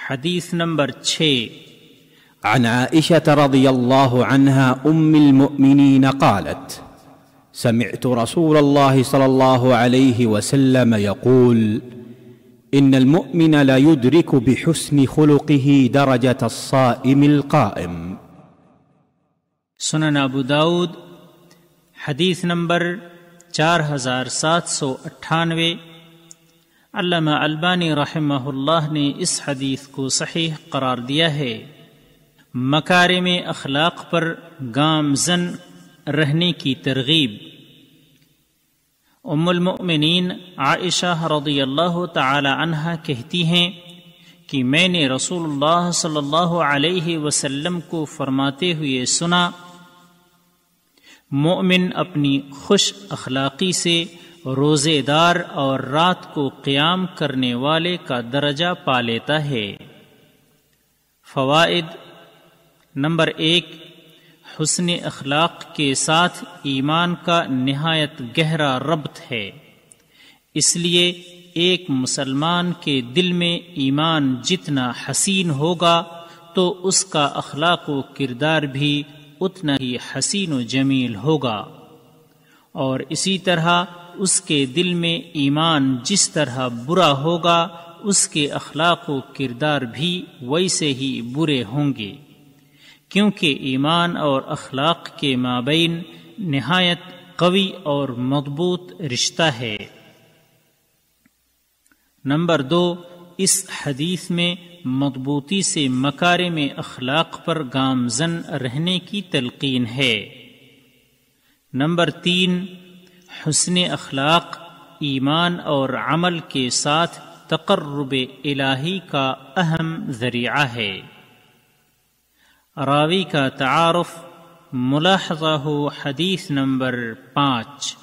حدیث نمبر 6 عن عائشة رضي الله عنها أم المؤمنين قالت: سمعت رسول الله صلى الله عليه وسلم يقول: إن المؤمن لا يدرك بحسن خلقه درجة الصائم القائم. سنن ابو داود حدیث نمبر 4798. علامہ البانی رحمہ اللہ نے اس حدیث کو صحیح قرار دیا ہے. مکارم اخلاق پر گامزن رہنے کی ترغیب. ام المؤمنین عائشہ رضی اللہ تعالی عنہا کہتی ہیں کہ میں نے رسول اللہ صلی اللہ علیہ وسلم کو فرماتے ہوئے سنا: مومن اپنی خوش اخلاقی سے روزے دار اور رات کو قیام کرنے والے کا درجہ پا لیتا ہے. فوائد. نمبر 1، حسن اخلاق کے ساتھ ایمان کا نہایت گہرا ربط ہے، اس لیے ایک مسلمان کے دل میں ایمان جتنا حسین ہوگا تو اس کا اخلاق و کردار بھی اتنا ہی حسین و جمیل ہوگا، اور اسی طرح اس کے دل میں ایمان جس طرح برا ہوگا اس کے اخلاق و کردار بھی ویسے ہی برے ہوں گے، کیونکہ ایمان اور اخلاق کے مابین نہایت قوی اور مضبوط رشتہ ہے. نمبر 2، اس حدیث میں مضبوطی سے مکارم اخلاق پر گامزن رہنے کی تلقین ہے. نمبر 3، حسن اخلاق ایمان اور عمل کے ساتھ تقرب الہی کا اہم ذریعہ ہے. راوی کا تعارف. ملاحظہ ہو حدیث نمبر 5